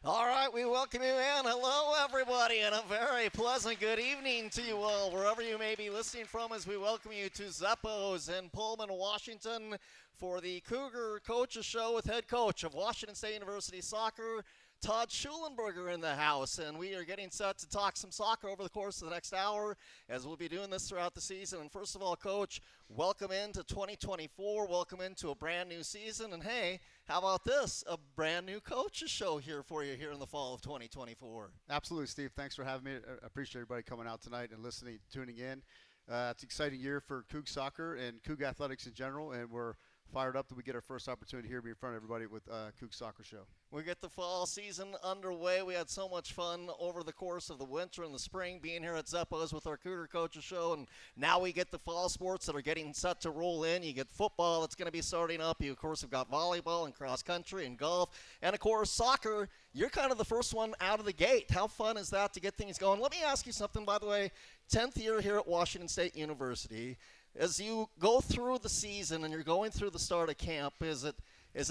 All right, we welcome you in. Hello, everybody, and a very pleasant good evening to you all, wherever you may be listening from, as we welcome you to Zeppo's in Pullman, Washington, for the Cougar Coaches Show with head coach of Washington State University Soccer, Todd Shulenberger, in the house. And we are getting set to talk some soccer over the course of the next hour, as we'll be doing this throughout the season. And first of all, Coach, welcome into 2024. Welcome into a brand new season. And hey, how about this? A brand new coaches show here for you here in the fall of 2024. Absolutely, Steve. Thanks for having me. I appreciate everybody coming out tonight and listening, tuning in. It's an exciting year for Coug Soccer and Coug Athletics in general, and we're fired up that we get our first opportunity here to be in front of everybody with Coug Soccer Show. We get the fall season underway. We had so much fun over the course of the winter and the spring being here at Zeppo's with our Cougar Coaches Show, and now we get the fall sports that are getting set to roll in. You get football that's going to be starting up. You, of course, have got volleyball and cross country and golf, and, of course, soccer. You're kind of the first one out of the gate. How fun is that to get things going? Let me ask you something, by the way. 10th year here at Washington State University. As you go through the season and you're going through the start of camp, is it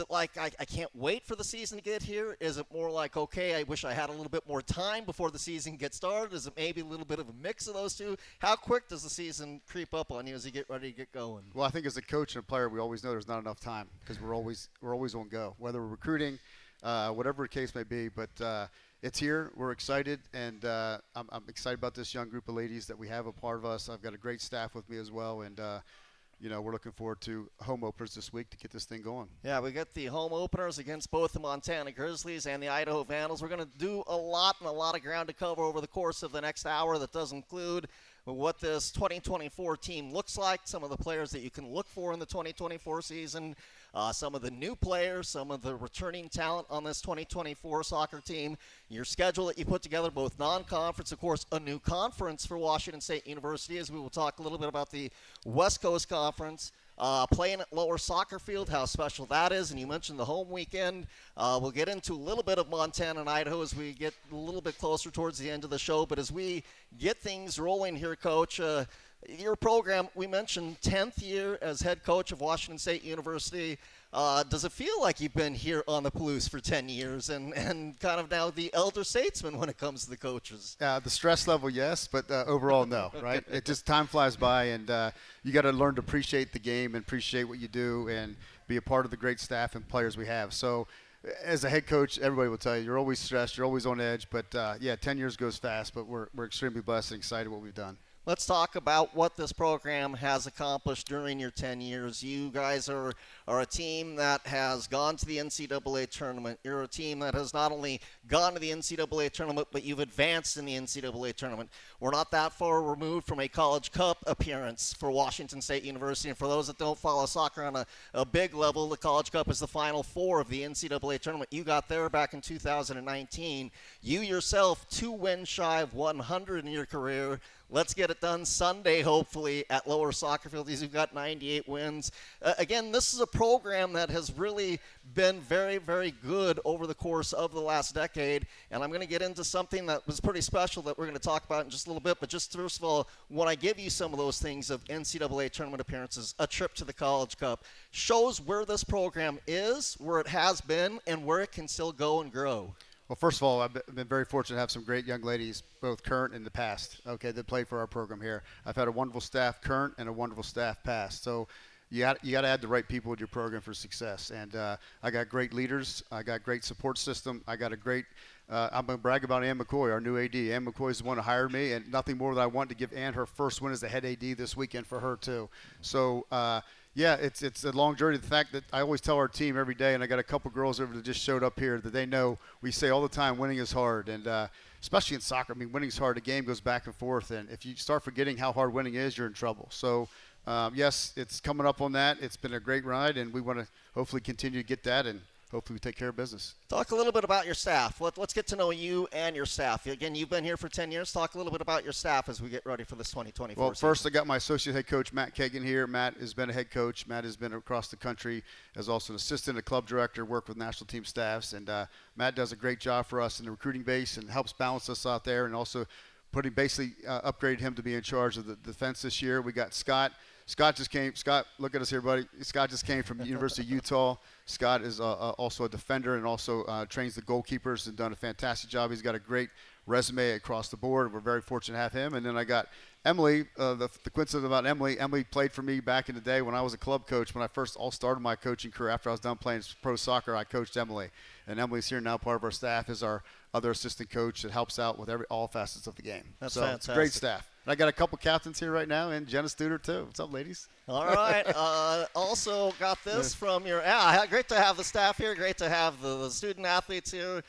like I can't wait for the season to get here? Is it more like, okay, I wish I had a little bit more time before the season gets started? Is it maybe a little bit of a mix of those two? How quick does the season creep up on you as you get ready to get going? Well, I think as a coach and a player, we always know there's not enough time because we're always on go, whether we're recruiting, whatever the case may be. But it's here. We're excited, and I'm excited about this young group of ladies that we have a part of us. I've got a great staff with me as well, and we're looking forward to home openers this week to get this thing going. Yeah, we got the home openers against both the Montana Grizzlies and the Idaho Vandals. We're going to do a lot of ground to cover over the course of the next hour. That does include what this 2024 team looks like, some of the players that you can look for in the 2024 season, some of the new players, some of the returning talent on this 2024 soccer team, your schedule that you put together, both non-conference, of course, a new conference for Washington State University, as we will talk a little bit about the West Coast Conference. Playing at Lower Soccer Field, how special that is, and you mentioned the home weekend. We'll get into a little bit of Montana and Idaho as we get a little bit closer towards the end of the show, but as we get things rolling here, Coach, your program, we mentioned 10th year as head coach of Washington State University. Does it feel like you've been here on the Palouse for 10 years and kind of now the elder statesman when it comes to the coaches? The stress level, yes, but overall, no, right? It just time flies by, and you got to learn to appreciate the game and appreciate what you do and be a part of the great staff and players we have. So as a head coach, everybody will tell you, you're always stressed, you're always on edge, but 10 years goes fast, but we're extremely blessed and excited what we've done. Let's talk about what this program has accomplished during your 10 years. You guys are a team that has gone to the NCAA tournament. You're a team that has not only gone to the NCAA tournament, but you've advanced in the NCAA tournament. We're not that far removed from a College Cup appearance for Washington State University. And for those that don't follow soccer on a big level, the College Cup is the Final Four of the NCAA tournament. You got there back in 2019. You yourself, 2 wins shy of 100 in your career. Let's get it done Sunday, hopefully, at Lower Soccer Field. You've got 98 wins. Again, this is a program that has really been very, very good over the course of the last decade. And I'm going to get into something that was pretty special that we're going to talk about in just a little bit. But just first of all, when I give you some of those things of NCAA tournament appearances, a trip to the College Cup, shows where this program is, where it has been, and where it can still go and grow. Well, first of all, I've been very fortunate to have some great young ladies, both current and the past, that play for our program here. I've had a wonderful staff current and a wonderful staff past. So you got to add the right people with your program for success. And I got great leaders. I got great support system. I got a great I'm going to brag about Ann McCoy, our new AD. Ann McCoy is the one who hired me, and nothing more than I want to give Ann her first win as the head AD this weekend for her too. So, it's a long journey. The fact that I always tell our team every day, and I got a couple girls over that just showed up here, that they know we say all the time winning is hard. And especially in soccer, I mean, winning is hard. The game goes back and forth. And if you start forgetting how hard winning is, you're in trouble. So, yes, it's coming up on that. It's been a great ride, and we want to hopefully continue to get that and hopefully we take care of business. Talk a little bit about your staff. Let's get to know you and your staff. Again, you've been here for 10 years. Talk a little bit about your staff as we get ready for this 2024 Well, season. first I got my associate head coach, Matt Kagan, here. Matt has been a head coach. Matt has been across the country as also an assistant, a club director, worked with national team staffs. And Matt does a great job for us in the recruiting base and helps balance us out there, and also upgraded him to be in charge of the defense this year. We got Scott Scott just came. Scott, look at us here, buddy. Scott just came from the University of Utah. Scott is also a defender and also trains the goalkeepers and done a fantastic job. He's got a great resume across the board. We're very fortunate to have him. And then I got Emily. The coincidence about Emily. Emily played for me back in the day when I was a club coach. When I first started my coaching career after I was done playing pro soccer, I coached Emily. And Emily's here now, part of our staff, is our other assistant coach that helps out with all facets of the game. That's so fantastic. It's a great staff. And I got a couple captains here right now, and Jenna Studer too. What's up, ladies? All right. Also got this from your great to have the staff here. Great to have the student athletes here.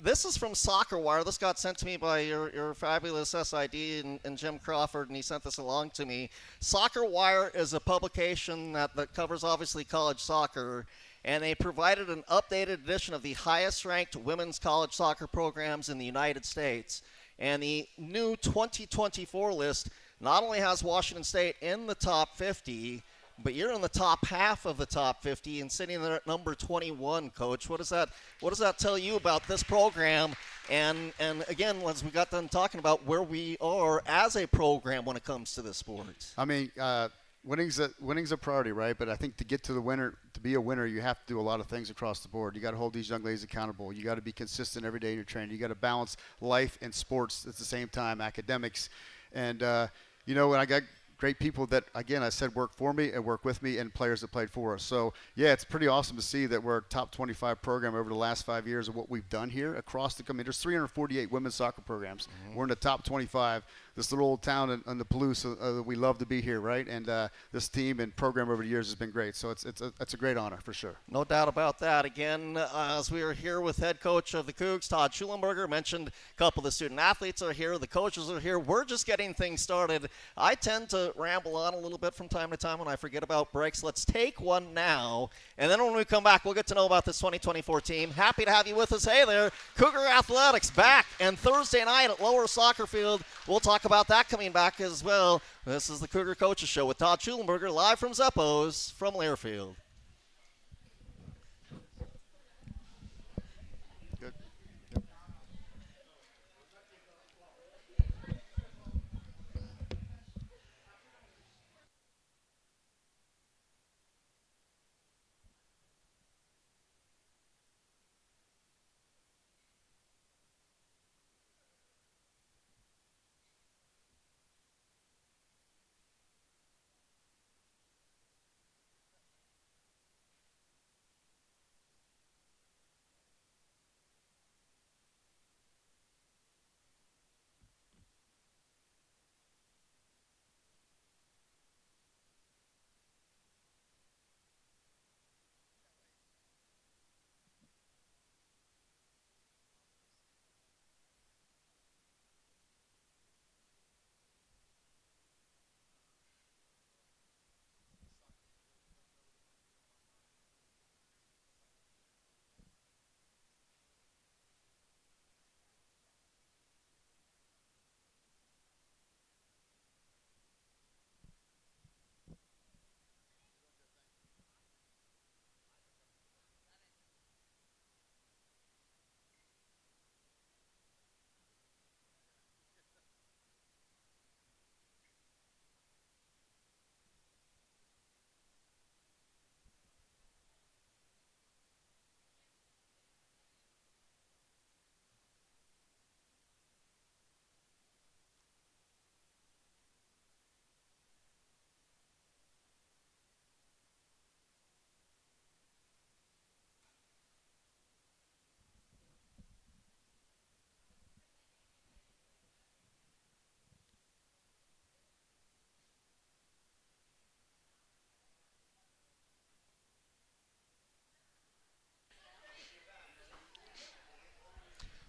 This is from Soccer Wire. This got sent to me by your fabulous SID and Jim Crawford, and he sent this along to me. Soccer Wire is a publication that covers obviously college soccer, and they provided an updated edition of the highest-ranked women's college soccer programs in the United States. And the new 2024 list not only has Washington State in the top 50, but you're in the top half of the top 50 and sitting there at number 21, Coach. What does that tell you about this program? And again, as we got done talking about where we are as a program when it comes to this sport. I mean, winning's a priority, right? But I think to get to the winner, to be a winner, you have to do a lot of things across the board. You got to hold these young ladies accountable. You got to be consistent every day in your training. You got to balance life and sports at the same time, academics, and when I got great people that, again, I said work for me and work with me, and players that played for us. So, yeah, it's pretty awesome to see that we're a top 25 program over the last 5 years of what we've done here across the country. There's 348 women's soccer programs. Mm-hmm. We're in the top 25. This little old town in the Palouse, we love to be here, right? And this team and program over the years has been great. So it's a great honor for sure. No doubt about that. Again, as we are here with head coach of the Cougs, Todd Shulenberger, mentioned a couple of the student athletes are here, the coaches are here. We're just getting things started. I tend to ramble on a little bit from time to time when I forget about breaks. Let's take one now, and then when we come back, we'll get to know about this 2024 team. Happy to have you with us. Hey there, Cougar Athletics back, and Thursday night at Lower Soccer Field. We'll talk about that coming back as well. This is the Cougar Coaches Show with Todd Shulenberger, live from Zeppos from Learfield. Good.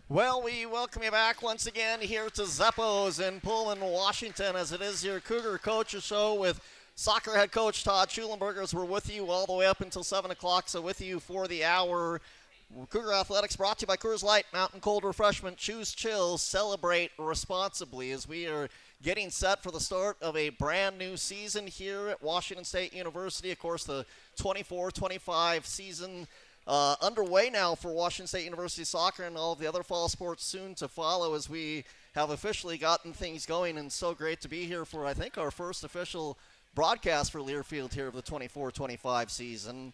Well, we welcome you back once again here to Zeppos in Pullman, Washington, as it is your Cougar Coaches Show with soccer head coach Todd Shulenberger, as we're with you all the way up until 7 o'clock, so with you for the hour. Cougar Athletics brought to you by Coors Light, Mountain Cold Refreshment. Choose chill, celebrate responsibly, as we are getting set for the start of a brand new season here at Washington State University. Of course, the 24-25 season underway now for Washington State University soccer, and all of the other fall sports soon to follow, as we have officially gotten things going. And so great to be here for, I think, our first official broadcast for Learfield here of the 24-25 season.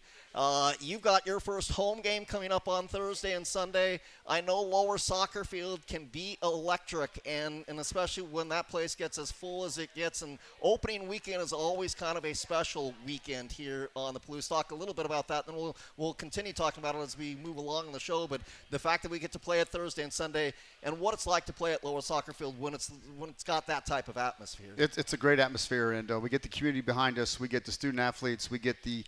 You've got your first home game coming up on Thursday and Sunday. I know Lower Soccer Field can be electric, and especially when that place gets as full as it gets. And opening weekend is always kind of a special weekend here on the Palouse. Talk a little bit about that, and then we'll continue talking about it as we move along in the show. But the fact that we get to play it Thursday and Sunday, and what it's like to play at Lower Soccer Field when it's got that type of atmosphere. It's a great atmosphere, and we get the community behind us. We get the student athletes. We get the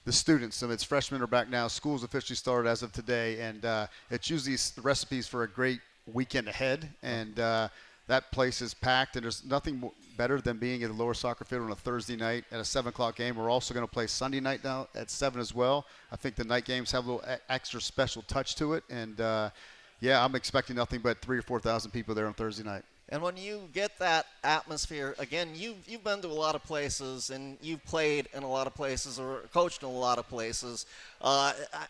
students. So it's freshmen are back now. School's officially started as of today, and it's usually the recipes for a great weekend ahead. And that place is packed, and there's nothing better than being at the Lower Soccer Field on a Thursday night at a 7 o'clock game. We're also going to play Sunday night now at 7 as well. I think the night games have a little extra special touch to it, and yeah, I'm expecting nothing but 3,000 or 4,000 people there on Thursday night. And when you get that atmosphere, again, you've been to a lot of places, and you've played in a lot of places or coached in a lot of places.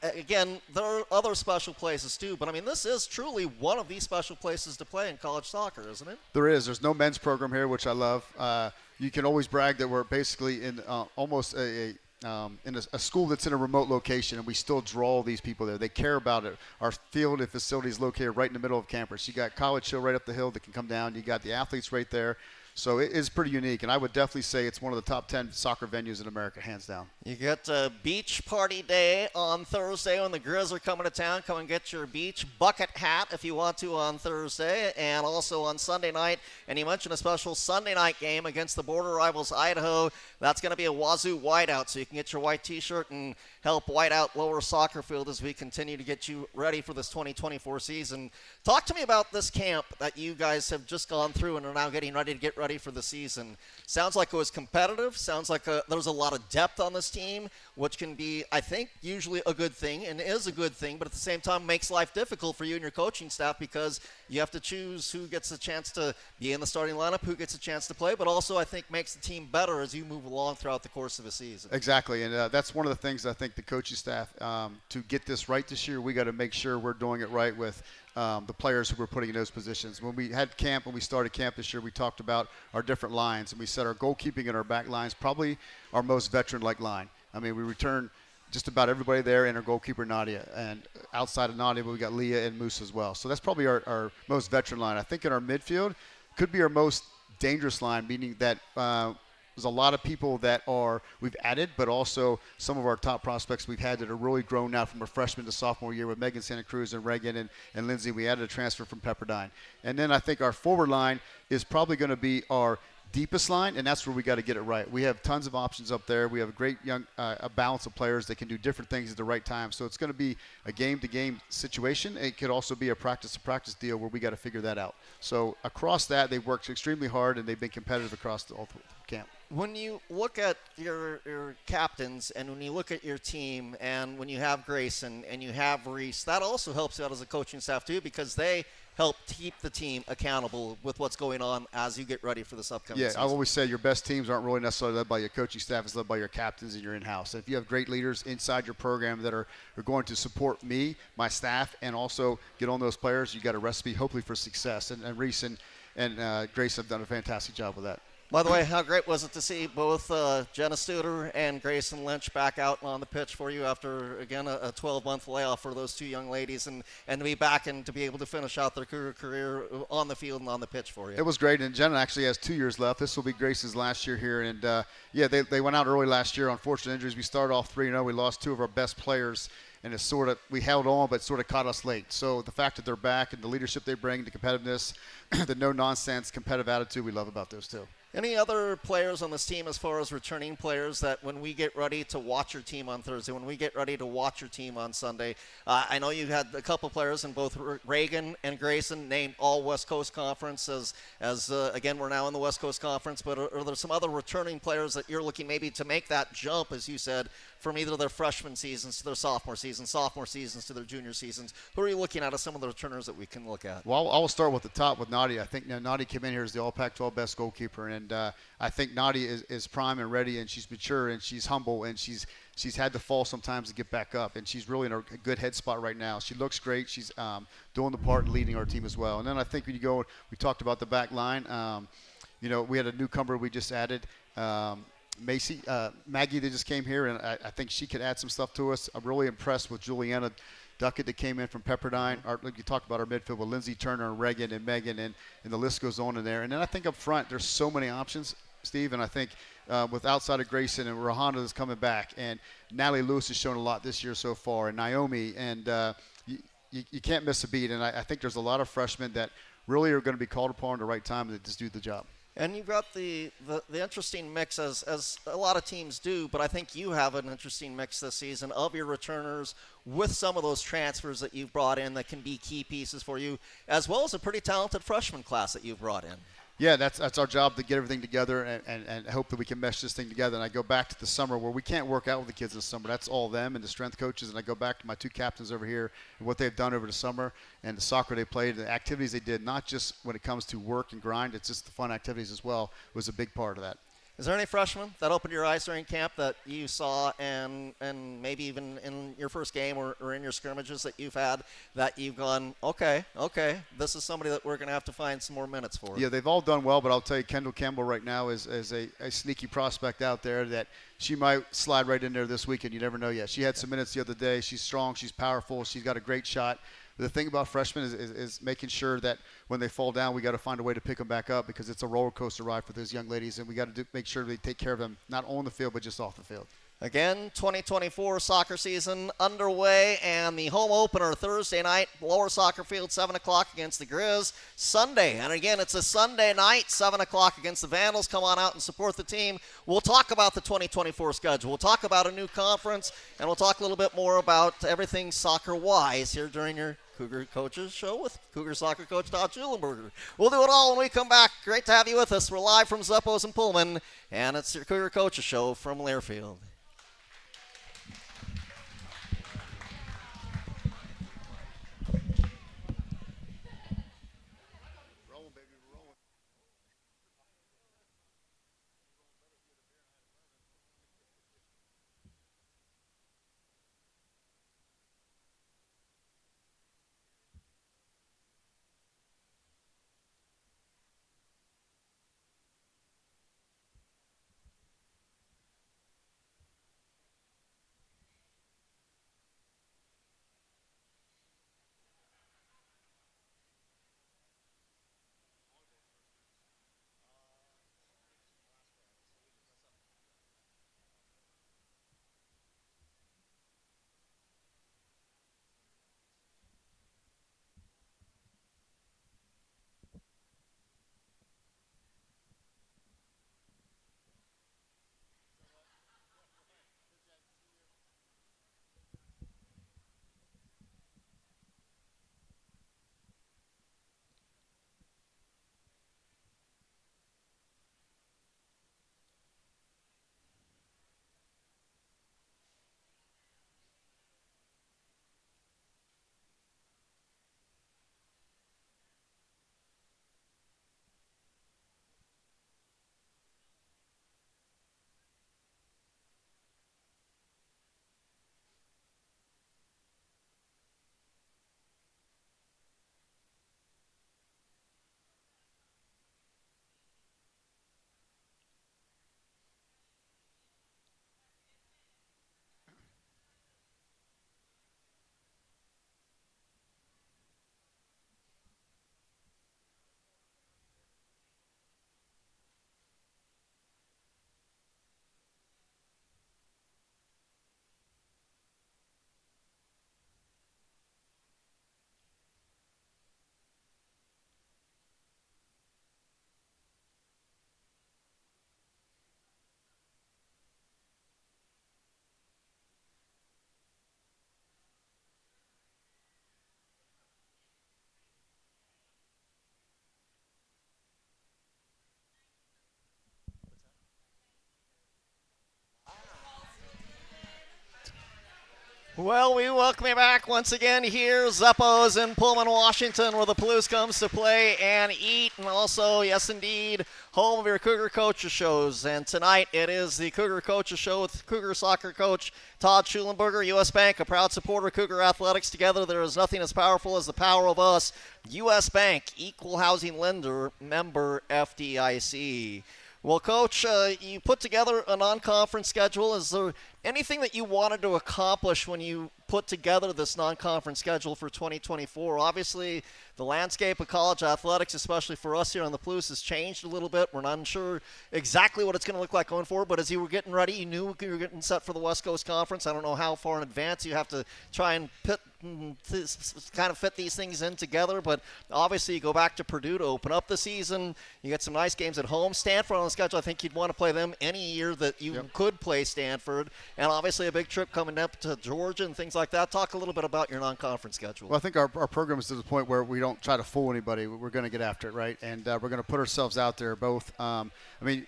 Again, there are other special places too, but I mean, this is truly one of these special places to play in college soccer, isn't it? There is. There's no men's program here, which I love. You can always brag that we're basically in almost in a school that's in a remote location, and we still draw these people there. They care about it. Our field and facility is located right in the middle of campus. You got College Hill right up the hill that can come down. You got the athletes right there. So it is pretty unique, and I would definitely say it's one of the top 10 soccer venues in America, hands down. You get beach party day on Thursday when the Grizz are coming to town. Come and get your beach bucket hat if you want to on Thursday, and also on Sunday night. And you mentioned a special Sunday night game against the border rivals Idaho. That's going to be a Wazoo whiteout, so you can get your white T-shirt and help white out Lower Soccer Field as we continue to get you ready for this 2024 season. Talk to me about this camp that you guys have just gone through and are now getting ready to get ready for the season. Sounds like it was competitive. Sounds like there's a lot of depth on this team, which can be, I think, usually a good thing and is a good thing, but at the same time makes life difficult for you and your coaching staff because you have to choose who gets a chance to be in the starting lineup, who gets a chance to play, but also I think makes the team better as you move along throughout the course of a season. Exactly, and that's one of the things I think the coaching staff, to get this right this year, we got to make sure we're doing it right with the players who we're putting in those positions. When we had camp, when we started camp this year, we talked about our different lines, and we said our goalkeeping and our back lines probably our most veteran-like line. I mean, we returned just about everybody there and our goalkeeper, Nadia. And outside of Nadia, we got Leah and Moose as well. So that's probably our most veteran line. I think in our midfield could be our most dangerous line, meaning that there's a lot of people that we've added, but also some of our top prospects we've had that are really grown now from a freshman to sophomore year with Megan Santa Cruz and Reagan and Lindsay. We added a transfer from Pepperdine. And then I think our forward line is probably going to be our deepest line, and that's where we got to get it right. We have tons of options up there. We have a great young a balance of players that can do different things at the right time. So it's going to be a game-to-game situation. It could also be a practice-to-practice deal where we got to figure that out. So across that, they've worked extremely hard, and they've been competitive across the whole camp. When you look at your captains and when you look at your team and when you have Grayson and you have Reese, that also helps you out as a coaching staff too because they help keep the team accountable with what's going on as you get ready for this upcoming season. I always say your best teams aren't really necessarily led by your coaching staff. It's led by your captains and your in-house. And if you have great leaders inside your program that are going to support me, my staff, and also get on those players, you got a recipe hopefully for success. And Reese and Grace have done a fantastic job with that. By the way, how great was it to see both Jenna Studer and Grayson Lynch back out on the pitch for you after, again, a 12-month layoff for those two young ladies and to be back and to be able to finish out their career on the field and on the pitch for you? It was great, and Jenna actually has 2 years left. This will be Grayson's last year here. And, they went out early last year. Unfortunate injuries. We started off 3-0. We lost 2 of our best players. And it's we held on, but sort of caught us late. So the fact that they're back and the leadership they bring, the competitiveness, the no-nonsense competitive attitude we love about those two. Any other players on this team as far as returning players that when we get ready to watch your team on Thursday, when we get ready to watch your team on Sunday, I know you had a couple players in both Reagan and Grayson named all West Coast Conference as again, we're now in the West Coast Conference, but are there some other returning players that you're looking maybe to make that jump, as you said, from either their freshman seasons to their sophomore seasons to their junior seasons? Who are you looking at as some of the returners that we can look at? Well, I will start with the top with Nadia. I think Nadia came in here as the All Pac-12 best goalkeeper, and I think Nadia is prime and ready, and she's mature, and she's humble, and she's had to fall sometimes to get back up, and she's really in a good head spot right now. She looks great. She's doing the part and leading our team as well. And then I think when you go, we talked about the back line. We had a newcomer we just added. Maggie that just came here, and I think she could add some stuff to us. I'm really impressed with Juliana Duckett that came in from Pepperdine. You talked about our midfield with Lindsay Turner and Reagan and Megan, and the list goes on in there. And then I think up front there's so many options, Steve, and I think with outside of Grayson and Rohana is coming back, and Natalie Lewis has shown a lot this year so far, and Naomi, and you can't miss a beat. And I think there's a lot of freshmen that really are going to be called upon at the right time to just do the job. And you've got the interesting mix, as a lot of teams do, but I think you have an interesting mix this season of your returners with some of those transfers that you've brought in that can be key pieces for you, as well as a pretty talented freshman class that you've brought in. Yeah, that's our job, to get everything together and hope that we can mesh this thing together. And I go back to the summer where we can't work out with the kids this summer. That's all them and the strength coaches. And I go back to my two captains over here and what they've done over the summer and the soccer they played, the activities they did, not just when it comes to work and grind, it's just the fun activities as well, was a big part of that. Is there any freshmen that opened your eyes during camp that you saw and maybe even in your first game or in your scrimmages that you've had that you've gone, okay, this is somebody that we're going to have to find some more minutes for? Yeah, they've all done well, but I'll tell you, Kendall Campbell right now is a sneaky prospect out there that she might slide right in there this weekend. You never know yet. She had some minutes the other day. She's strong. She's powerful. She's got a great shot. The thing about freshmen is making sure that when they fall down, we got to find a way to pick them back up, because it's a roller coaster ride for those young ladies, and we got to make sure they take care of them not on the field but just off the field. Again, 2024 soccer season underway, and the home opener Thursday night, lower soccer field, 7 o'clock against the Grizz. Sunday, and again, it's a Sunday night, 7 o'clock against the Vandals. Come on out and support the team. We'll talk about the 2024 schedule. We'll talk about a new conference, and we'll talk a little bit more about everything soccer-wise here during your Cougar Coaches Show with Cougar Soccer Coach Todd Shulenberger. We'll do it all when we come back. Great to have you with us. We're live from Zuppos and Pullman, and it's your Cougar Coaches Show from Learfield. Well, we welcome you back once again here, Zuppos in Pullman, Washington, where the Palouse comes to play and eat, and also, yes indeed, home of your Cougar Coaches Shows. And tonight it is the Cougar Coaches Show with Cougar Soccer Coach Todd Schulenberger. U.S. Bank, a proud supporter of Cougar Athletics. Together there is nothing as powerful as the power of us. U.S. Bank, equal housing lender, member FDIC. Well, Coach, you put together a non-conference schedule. Is there anything that you wanted to accomplish when you put together this non-conference schedule for 2024? Obviously, the landscape of college athletics, especially for us here on the Blues, has changed a little bit. We're not sure exactly what it's going to look like going forward, but as you were getting ready, you knew you were getting set for the West Coast Conference. I don't know how far in advance you have to try and kind of fit these things in together, but obviously you go back to Purdue to open up the season. You get some nice games at home. Stanford on the schedule, I think you'd want to play them any year that you could play Stanford, and obviously a big trip coming up to Georgia and things like that. Talk a little bit about your non-conference schedule. Well, I think our program is to the point where we don't try to fool anybody. We're going to get after it, right? And we're going to put ourselves out there both.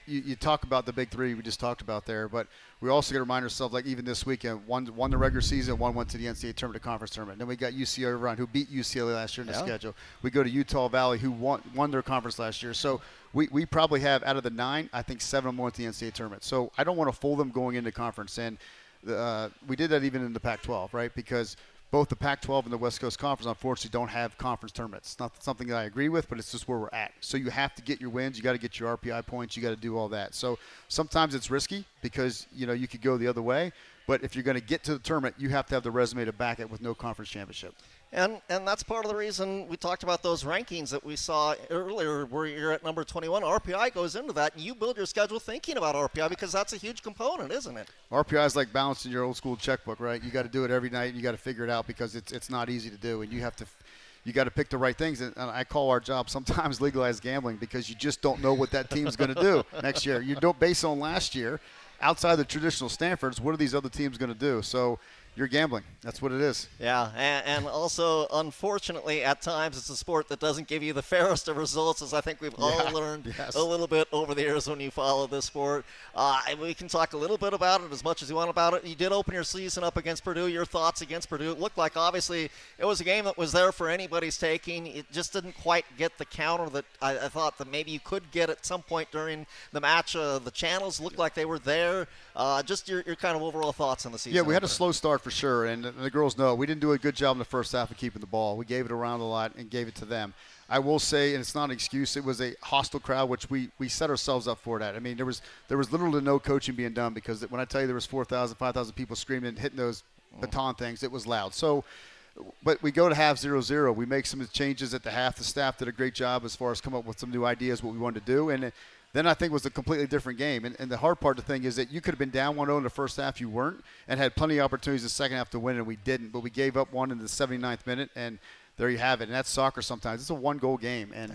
You talk about the big three we just talked about there, but we also got to remind ourselves, like even this weekend, one won the regular season, one went to the NCAA tournament, conference tournament. Then we got UCLA around, who beat UCLA last year in the schedule. We go to Utah Valley, who won their conference last year. So we probably have, out of the 9, I think 7 of them went to the NCAA tournament. So I don't want to fool them going into conference. And we did that even in the Pac-12, right? Because both the Pac-12 and the West Coast Conference, unfortunately, don't have conference tournaments. It's not something that I agree with, but it's just where we're at. So you have to get your wins. You got to get your RPI points. You got to do all that. So sometimes it's risky because, you could go the other way. But if you're going to get to the tournament, you have to have the resume to back it with no conference championship. And that's part of the reason we talked about those rankings that we saw earlier where you're at number 21. RPI goes into that, and you build your schedule thinking about RPI because that's a huge component, isn't it? RPI is like balancing your old school checkbook, right? You got to do it every night, and you got to figure it out because it's not easy to do, and you got to pick the right things. And I call our job sometimes legalized gambling because you just don't know what that team's going to do next year. You don't base on last year. Outside the traditional Stanfords, what are these other teams going to do? So you're gambling. That's what it is. Yeah, and also, unfortunately, at times it's a sport that doesn't give you the fairest of results, as I think we've all learned a little bit over the years when you follow this sport. We can talk a little bit about it as much as you want about it. You did open your season up against Purdue. Your thoughts against Purdue? It looked like, obviously, it was a game that was there for anybody's taking. It just didn't quite get the counter that I thought that maybe you could get at some point during the match. The channels looked like they were there. Just your kind of overall thoughts on the season. Yeah, we had a slow start for sure, and the girls know we didn't do a good job in the first half of keeping the ball. We gave it around a lot and gave it to them. I will say, and it's not an excuse, it was a hostile crowd, which we set ourselves up for that. I mean, there was little to no coaching being done because when I tell you there was 4,000, 5,000 people screaming and hitting those baton things, it was loud. So, but we go to half 0-0. We make some changes at the half. The staff did a great job as far as come up with some new ideas, what we wanted to do, and then I think it was a completely different game. And the hard part of the thing is that you could have been down 1-0 in the first half, you weren't, and had plenty of opportunities in the second half to win, and we didn't. But we gave up one in the 79th minute, and there you have it. And that's soccer sometimes. It's a one-goal game, and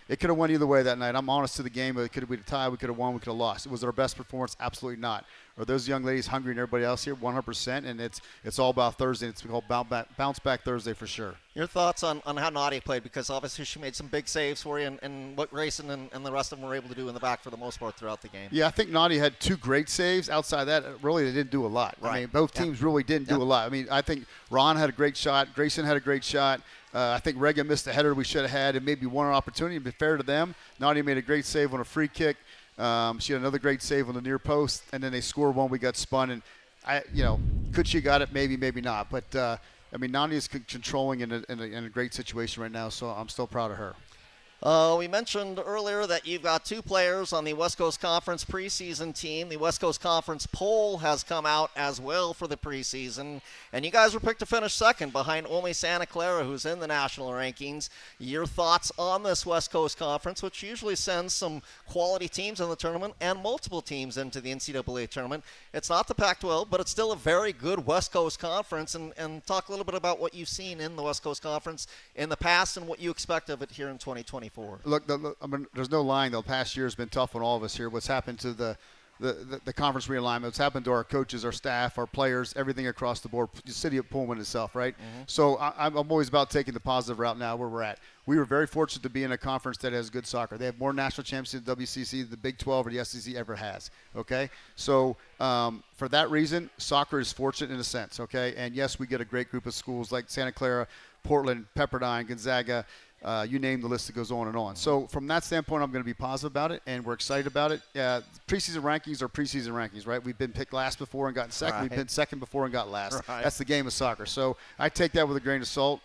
it could have won either way that night. I'm honest to the game. It could have been a tie. We could have won. We could have lost. Was it our best performance? Absolutely not. Are those young ladies hungry and everybody else here? 100%, and it's all about Thursday. It's called Bounce Back Thursday for sure. Your thoughts on how Nadia played, because obviously she made some big saves for you, and what Grayson and the rest of them were able to do in the back for the most part throughout the game. Yeah, I think Nadia had 2 great saves. Outside that, really, they didn't do a lot. Right. I mean, both teams really didn't do a lot. I mean, I think Ron had a great shot. Grayson had a great shot. I think Reagan missed a header we should have had and maybe one opportunity. To be fair to them, Nadia made a great save on a free kick. She had another great save on the near post, and then they scored one. We got spun, and could she got it? Maybe, maybe not. But I mean, Nadia's controlling in a great situation right now, so I'm still proud of her. We mentioned earlier that you've got 2 players on the West Coast Conference preseason team. The West Coast Conference poll has come out as well for the preseason, and you guys were picked to finish second behind only Santa Clara, who's in the national rankings. Your thoughts on this West Coast Conference, which usually sends some quality teams in the tournament and multiple teams into the NCAA tournament. It's not the Pac-12, but it's still a very good West Coast Conference, and talk a little bit about what you've seen in the West Coast Conference in the past and what you expect of it here in 2024. Look, I mean, there's no lying. The past year has been tough on all of us here. What's happened to the conference realignment, what's happened to our coaches, our staff, our players, everything across the board, the city of Pullman itself, right? Mm-hmm. So I'm always about taking the positive route now where we're at. We were very fortunate to be in a conference that has good soccer. They have more national championships in WCC than the Big 12 or the SEC ever has, okay? So for that reason, soccer is fortunate in a sense, okay? And, yes, we get a great group of schools like Santa Clara, Portland, Pepperdine, Gonzaga, you name the list that goes on and on. So from that standpoint, I'm going to be positive about it, and we're excited about it. Preseason rankings are preseason rankings, right? We've been picked last before and gotten second. Right. We've been second before and got last. Right. That's the game of soccer. So I take that with a grain of salt.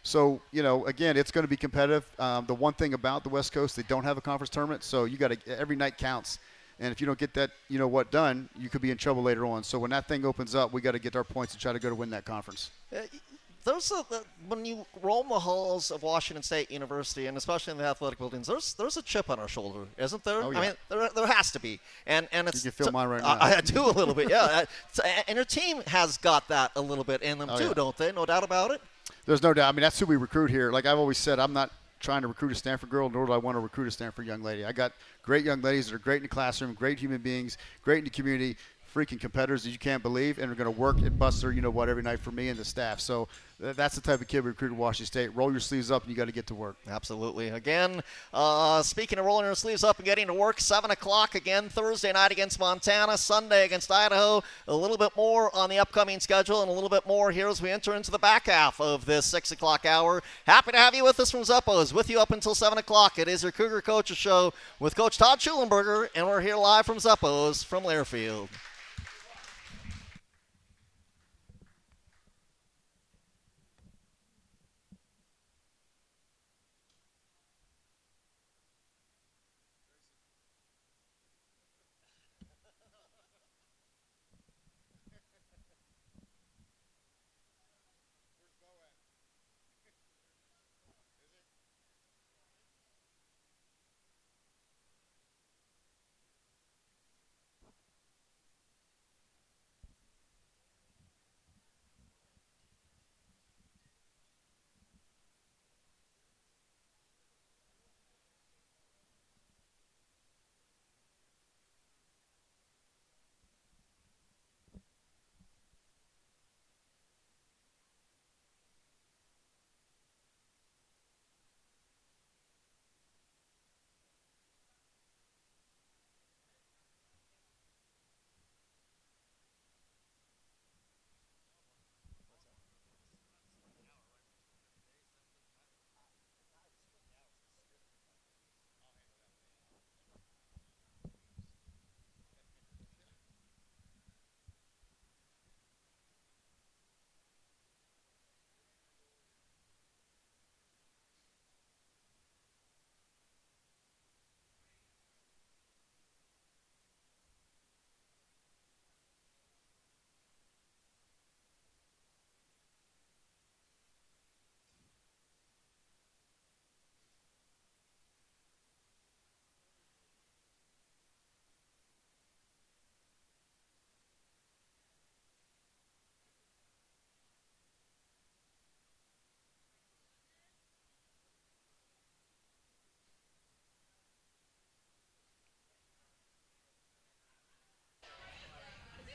So, again, it's going to be competitive. The one thing about the West Coast, they don't have a conference tournament, so you got to every night counts. And if you don't get that, done, you could be in trouble later on. So when that thing opens up, we got to get our points and try to go to win that conference. When you roam the halls of Washington State University, and especially in the athletic buildings, there's a chip on our shoulder, isn't there? Oh, yeah. I mean, there has to be, and it's. You can feel mine right now. I do a little bit, yeah. And your team has got that a little bit in them too, yeah. don't they? No doubt about it. There's no doubt. I mean, that's who we recruit here. Like I've always said, I'm not trying to recruit a Stanford girl, nor do I want to recruit a Stanford young lady. I got great young ladies that are great in the classroom, great human beings, great in the community, freaking competitors that you can't believe, and are going to work and bust their every night for me and the staff. So that's the type of kid we recruit at Washington State. Roll your sleeves up, and you got to get to work. Absolutely. Again, speaking of rolling your sleeves up and getting to work, 7 o'clock again Thursday night against Montana, Sunday against Idaho. A little bit more on the upcoming schedule and a little bit more here as we enter into the back half of this 6 o'clock hour. Happy to have you with us from Zeppos. With you up until 7 o'clock. It is your Cougar Coaches Show with Coach Todd Shulenberger, and we're here live from Zeppos from Learfield.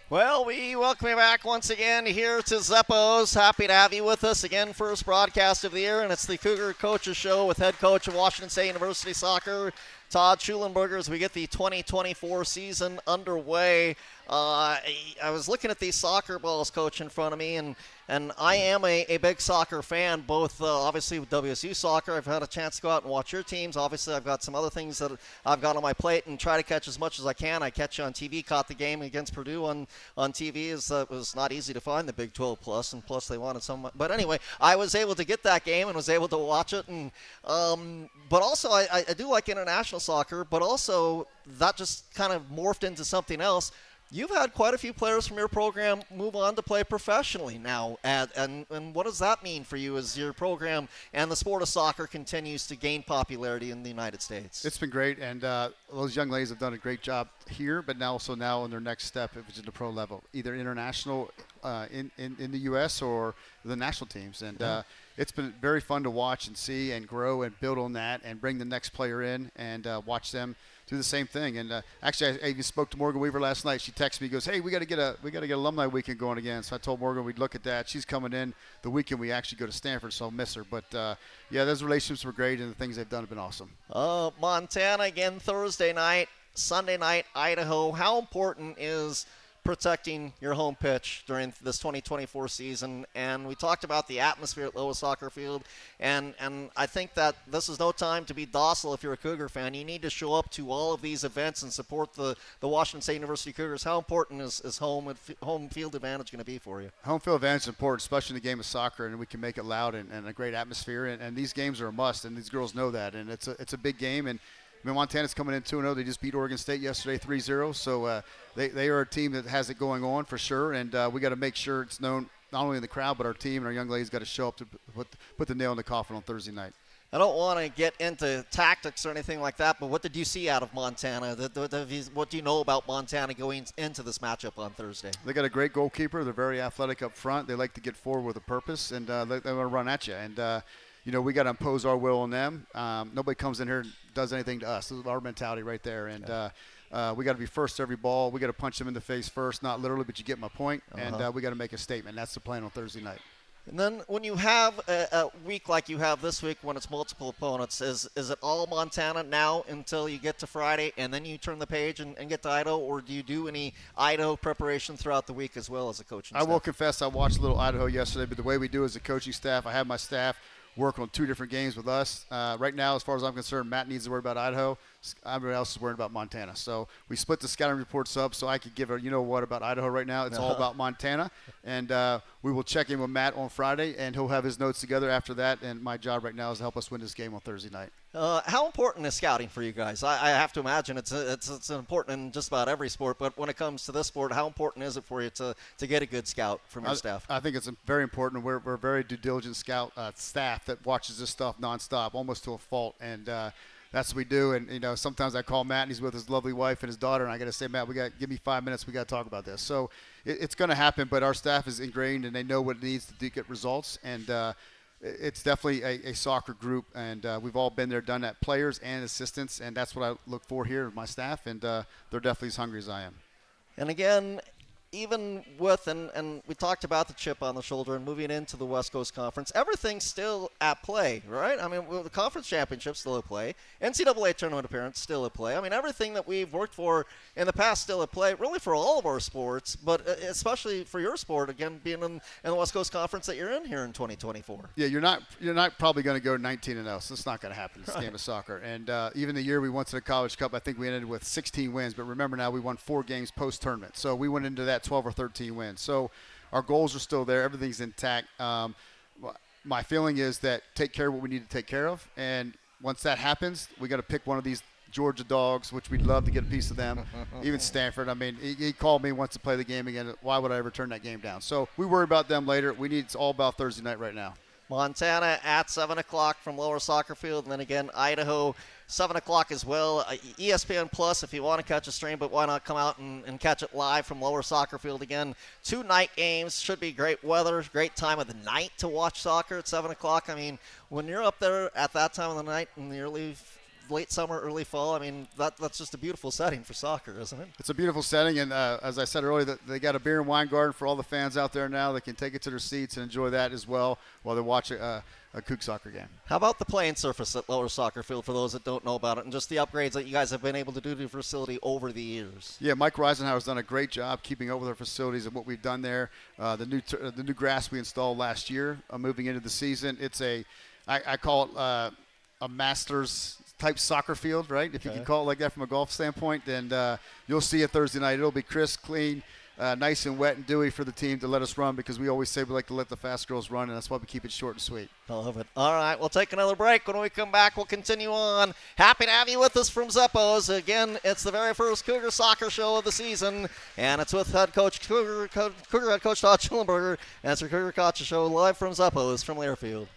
Well, we welcome you back once again here to Zeppos. Happy to have you with us again. First broadcast of the year, and it's the Cougar Coaches Show with head coach of Washington State University Soccer, Todd Shulenberger, as we get the 2024 season underway. I was looking at these soccer balls, Coach, in front of me, and I am a big soccer fan, both obviously with WSU soccer. I've had a chance to go out and watch your teams. Obviously, I've got some other things that I've got on my plate and try to catch as much as I can. I catch you on TV, caught the game against Purdue on TV. It was not easy to find the Big 12 Plus, and plus they wanted some. But anyway, I was able to get that game and was able to watch it. And but also, I do like international soccer, but also that just kind of morphed into something else. You've had quite a few players from your program move on to play professionally now, and what does that mean for you as your program and the sport of soccer continues to gain popularity in the United States? It's been great, and those young ladies have done a great job here, but now on their next step, if it's in the pro level, either international in the U.S. or the national teams. And it's been very fun to watch and see and grow and build on that and bring the next player in and watch them do the same thing. And actually, I even spoke to Morgan Weaver last night. She texted me, goes, "Hey, we got to get alumni weekend going again." So I told Morgan we'd look at that. She's coming in the weekend we actually go to Stanford, so I'll miss her. But yeah, those relationships were great, and the things they've done have been awesome. Montana again Thursday night, Sunday night Idaho. How important is protecting your home pitch during this 2024 season. And we talked about the atmosphere at Lois Soccer Field. And I think that this is no time to be docile if you're a Cougar fan. You need to show up to all of these events and support the Washington State University Cougars. How important is home field advantage going to be for you? Home field advantage is important, especially in the game of soccer, and we can make it loud and a great atmosphere. And these games are a must, and these girls know that. And it's a big game. And I mean, Montana's coming in 2-0. They just beat Oregon State yesterday 3-0. So they are a team that has it going on for sure. And we got to make sure it's known not only in the crowd, but our team and our young ladies got to show up to put the nail in the coffin on Thursday night. I don't want to get into tactics or anything like that, but what did you see out of Montana? What do you know about Montana going into this matchup on Thursday? They got a great goalkeeper. They're very athletic up front. They like to get forward with a purpose, and they want to run at you. And we got to impose our will on them. Nobody comes in here and does anything to us. This is our mentality right there. And we got to be first to every ball. We got to punch them in the face first, not literally, but you get my point. And we got to make a statement. That's the plan on Thursday night. And then when you have a week like you have this week when it's multiple opponents, is it all Montana now until you get to Friday and then you turn the page and get to Idaho, or do you do any Idaho preparation throughout the week as well as a coaching staff? I will confess I watched a little Idaho yesterday, but the way we do as a coaching staff, I have my staff work on 2 different games with us. Right now, as far as I'm concerned, Matt needs to worry about Idaho. Everybody else is worried about Montana. So we split the scouting reports up so I could give about Idaho right now. It's all about Montana. And we will check in with Matt on Friday, and he'll have his notes together after that. And my job right now is to help us win this game on Thursday night. How important is scouting for you guys? I have to imagine it's important in just about every sport, but when it comes to this sport, how important is it for you to get a good scout from your staff? I think it's very important. We're a very due diligent scout staff that watches this stuff nonstop, almost to a fault, and that's what we do. And sometimes I call Matt, and he's with his lovely wife and his daughter, and I got to say, Matt, give me 5 minutes. We got to talk about this. So it's going to happen, but our staff is ingrained, and they know what it needs to get results, and it's definitely a soccer group, and we've all been there, done that, players and assistants, and that's what I look for here with my staff, and they're definitely as hungry as I am. And again, even with, and we talked about the chip on the shoulder and moving into the West Coast Conference, everything's still at play, right? I mean, the conference championship's still at play. NCAA tournament appearance still at play. I mean, everything that we've worked for in the past still at play, really for all of our sports, but especially for your sport, again, being in the West Coast Conference that you're in here in 2024. Yeah, you're not probably going to go 19-0, so it's not going to happen in this game of soccer. And even the year we went to the College Cup, I think we ended with 16 wins, but remember now we won 4 games post-tournament. So we went into that 12 or 13 wins. So our goals are still there. Everything's intact. My feeling is that take care of what we need to take care of. And once that happens, we got to pick one of these Georgia dogs, which we'd love to get a piece of them. Even Stanford. I mean, he called me once to play the game again. Why would I ever turn that game down? So we worry about them later. It's all about Thursday night right now. Montana at 7 o'clock from Lower Soccer Field, and then again, Idaho, 7 o'clock as well. ESPN Plus if you want to catch a stream, but why not come out and catch it live from Lower Soccer Field again. 2 night games. Should be great weather, great time of the night to watch soccer at 7 o'clock. I mean, when you're up there at that time of the night in the late summer, early fall, I mean, that's just a beautiful setting for soccer, isn't it? It's a beautiful setting, and as I said earlier, they got a beer and wine garden for all the fans out there now. They can take it to their seats and enjoy that as well while they watch a Coug soccer game. How about the playing surface at Lower Soccer Field for those that don't know about it, and just the upgrades that you guys have been able to do to the facility over the years? Yeah, Mike Reisenhauer's done a great job keeping up with our facilities and what we've done there. The new grass we installed last year, moving into the season, it's I call it a Masters type soccer field, right? If you can call it like that from a golf standpoint, and you'll see it Thursday night. It'll be crisp, clean, nice and wet and dewy for the team to let us run, because we always say we like to let the fast girls run, and that's why we keep it short and sweet. I love it. All right, we'll take another break. When we come back, we'll continue on. Happy to have you with us from Zeppo's. Again, it's the very first Cougar soccer show of the season, and it's with Cougar head coach Todd Shulenberger, and it's your Cougar Gotcha show live from Zeppo's from Learfield.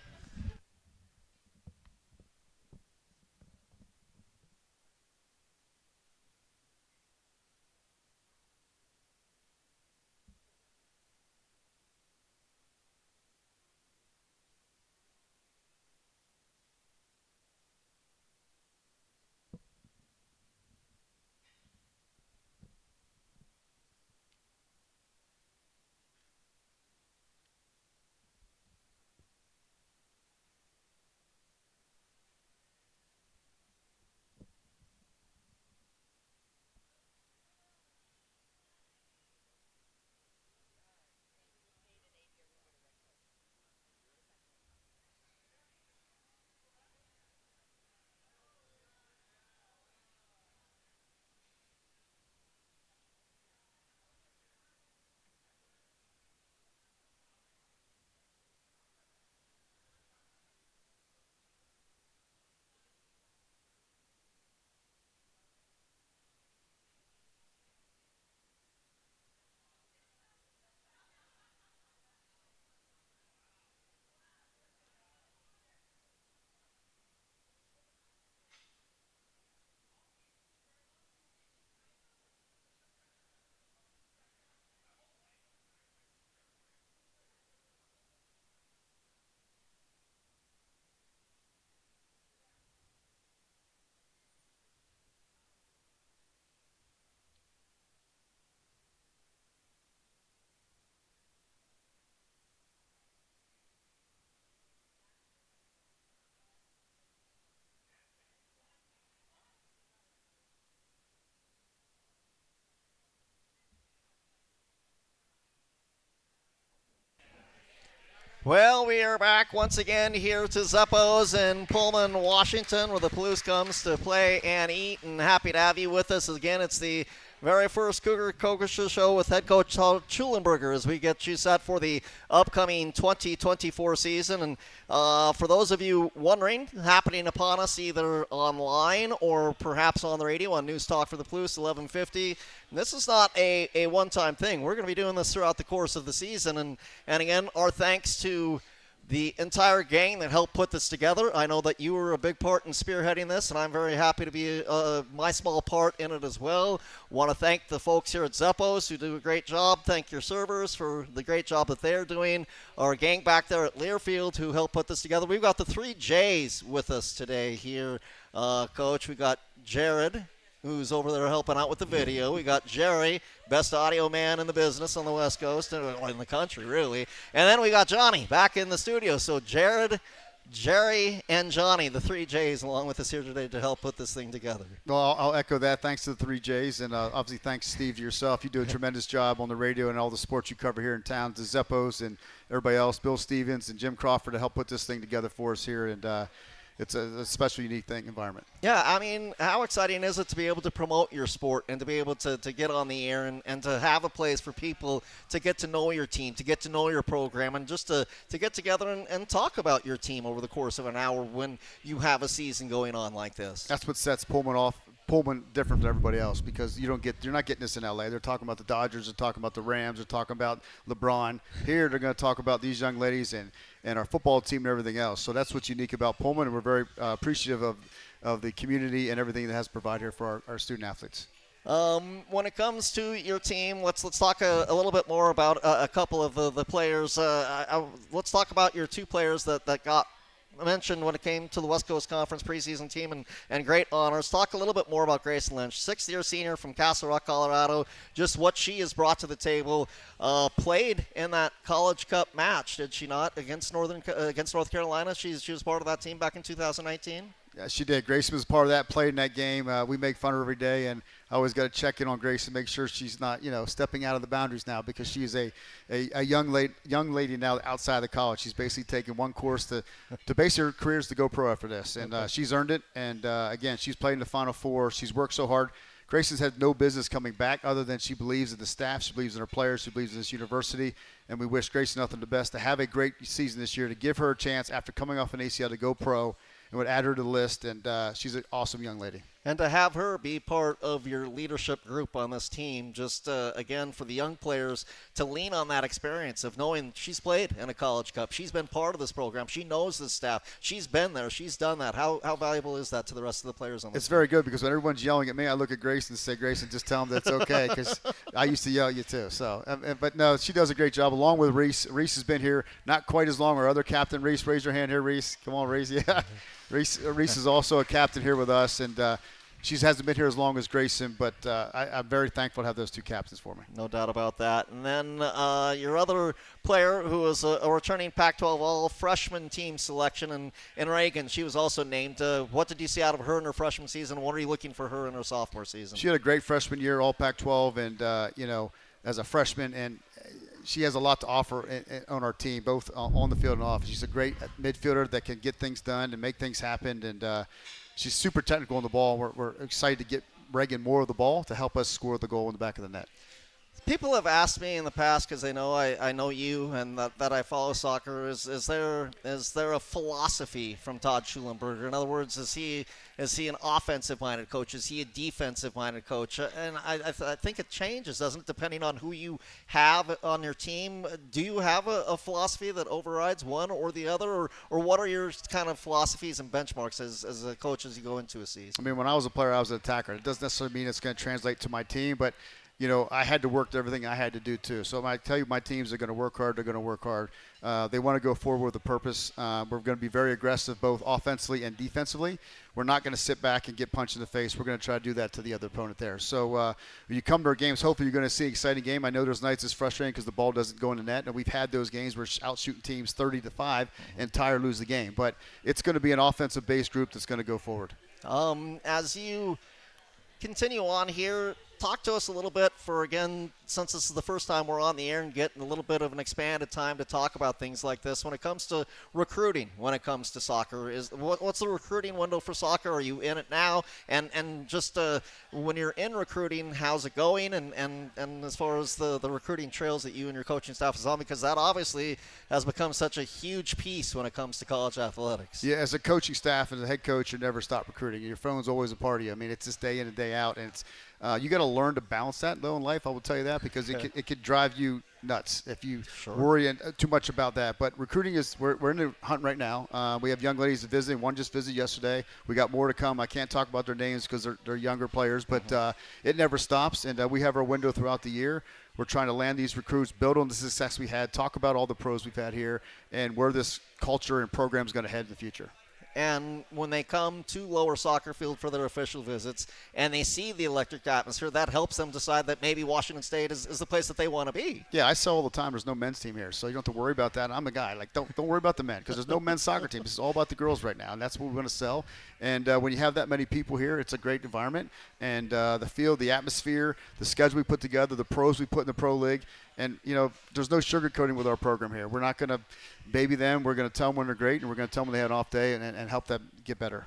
Well, we are back once again here to Zeppo's in Pullman, Washington, where the Palouse comes to play and eat. And happy to have you with us again. It's the very first Cougar Show with head coach Todd Shulenberger as we get you set for the upcoming 2024 season. And for those of you wondering, happening upon us either online or perhaps on the radio on News Talk for the Palouse 1150. This is not a one-time thing. We're going to be doing this throughout the course of the season. And again, our thanks to the entire gang that helped put this together. I know that you were a big part in spearheading this, and I'm very happy to be my small part in it as well. Want to thank the folks here at Zeppo's who do a great job. Thank your servers for the great job that they're doing. Our gang back there at Learfield who helped put this together. We've got the 3 J's with us today here, Coach. We got Jared, who's over there helping out with the video. We got Jerry, best audio man in the business on the West Coast, and in the country, really. And then we got Johnny back in the studio. So Jared, Jerry, and Johnny, the 3 J's, along with us here today to help put this thing together. Well, I'll echo that. Thanks to the 3 J's, and obviously thanks, Steve, to yourself. You do a tremendous job on the radio and all the sports you cover here in town. To Zeppo's and everybody else, Bill Stevens and Jim Crawford, to help put this thing together for us here. And it's a special, unique environment. Yeah, I mean, how exciting is it to be able to promote your sport and to be able to get on the air and to have a place for people to get to know your team, to get to know your program, and just to get together and talk about your team over the course of an hour when you have a season going on like this. That's what sets Pullman different from everybody else, because you're not getting this in LA. They're talking about the Dodgers, they're talking about the Rams, they're talking about LeBron. Here they're going to talk about these young ladies and our football team and everything else. So that's what's unique about Pullman, and we're very appreciative of the community and everything that has provided here for our student athletes. When it comes to your team, let's talk a little bit more about a couple of the players. Let's talk about your 2 players that got mentioned when it came to the West Coast Conference preseason team and great honors. Talk a little bit more about Grayson Lynch, 6th-year senior from Castle Rock, Colorado, just what she has brought to the table. Played in that College Cup match, did she not, against North Carolina? She was part of that team back in 2019? Yeah, she did. Grayson was part of that, played in that game. We make fun of her every day, and I always got to check in on Grayson, make sure she's not, stepping out of the boundaries now, because she is a young lady now outside of college. She's basically taken one course to base her careers to go pro after this, and she's earned it. And again, she's played in the Final Four. She's worked so hard. Grayson's had no business coming back, other than she believes in the staff, she believes in her players, she believes in this university, and we wish Grayson nothing but the best to have a great season this year, to give her a chance after coming off an ACL to go pro. And would add her to the list, and she's an awesome young lady. And to have her be part of your leadership group on this team, just, again, for the young players to lean on that experience of knowing she's played in a College Cup. She's been part of this program. She knows the staff. She's been there. She's done that. How valuable is that to the rest of the players on this It's team? very good, because when everyone's yelling at me, I look at Grayson and say, Grayson, just tell them that's okay, because I used to yell at you too. So, but no, she does a great job, along with Reese. Reese has been here not quite as long. Our other captain, Reese, raise your hand here, Reese. Come on, Reese. Yeah. Reese is also a captain here with us, and she hasn't been here as long as Grayson, but I'm very thankful to have those 2 captains for me. No doubt about that. And then your other player, who was a returning Pac-12 all-freshman team selection in Reagan, she was also named. What did you see out of her in her freshman season? What are you looking for her in her sophomore season? She had a great freshman year, all Pac-12, and, as a freshman, and she has a lot to offer on our team, both on the field and off. She's a great midfielder that can get things done and make things happen, and she's super technical on the ball. We're excited to get Reagan more of the ball to help us score the goal in the back of the net. People have asked me in the past, because they know I know you and that I follow soccer, is there a philosophy from Todd Shulenberger? In other words, is he an offensive-minded coach? Is he a defensive-minded coach? And I think it changes, doesn't it, depending on who you have on your team? Do you have a philosophy that overrides one or the other, or what are your kind of philosophies and benchmarks as a coach as you go into a season? I mean, when I was a player, I was an attacker. It doesn't necessarily mean it's going to translate to my team, but I had to work everything I had to do too. So when I tell you my teams are going to work hard, they're going to work hard. They want to go forward with a purpose. We're going to be very aggressive, both offensively and defensively. We're not going to sit back and get punched in the face. We're going to try to do that to the other opponent there. So when you come to our games, hopefully you're going to see an exciting game. I know there's nights it's frustrating because the ball doesn't go in the net, and we've had those games where out shooting teams 30-5 and tie or lose the game. But it's going to be an offensive-based group that's going to go forward. As you continue on here, talk to us a little bit for, again, since this is the first time we're on the air and getting a little bit of an expanded time to talk about things like this. When it comes to recruiting, when it comes to soccer, what's the recruiting window for soccer? Are you in it now? And just when you're in recruiting, how's it going? And as far as the recruiting trails that you and your coaching staff is on, because that obviously has become such a huge piece when it comes to college athletics. Yeah, as a coaching staff, as a head coach, you never stop recruiting. Your phone's always a part of you. I mean, it's just day in and day out, and it's you got to learn to balance that, though, in life. I will tell you that, because it could drive you nuts if you worry too much about that. But recruiting we're in the hunt right now. We have young ladies visiting. One just visited yesterday. We got more to come. I can't talk about their names because they're younger players, but it never stops, and we have our window throughout the year. We're trying to land these recruits, build on the success we had, talk about all the pros we've had here, and where this culture and program is going to head in the future. And when they come to Lower Soccer Field for their official visits and they see the electric atmosphere, that helps them decide that maybe Washington State is the place that they want to be. Yeah, I say all the time there's no men's team here, so you don't have to worry about that. I'm a guy. Like, don't worry about the men, because there's no men's soccer team. This is all about the girls right now, and that's what we're going to sell. And when you have that many people here, it's a great environment. And the field, the atmosphere, the schedule we put together, the pros we put in the pro league. And, there's no sugarcoating with our program here. We're not going to baby them. We're going to tell them when they're great, and we're going to tell them when they had an off day and help them get better.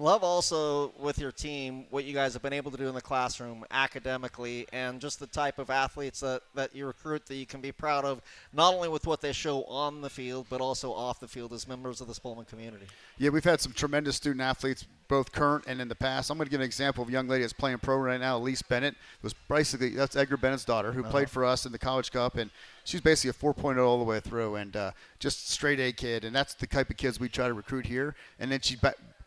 Love also with your team what you guys have been able to do in the classroom academically, and just the type of athletes that you recruit that you can be proud of, not only with what they show on the field but also off the field as members of the Spolman community. Yeah, we've had some tremendous student athletes, both current and in the past. I'm going to give an example of a young lady that's playing pro right now, Elise Bennett. That's Edgar Bennett's daughter, who played for us in the College Cup, and she's basically a 4.0 all the way through, and just straight A kid, and that's the type of kids we try to recruit here. And then she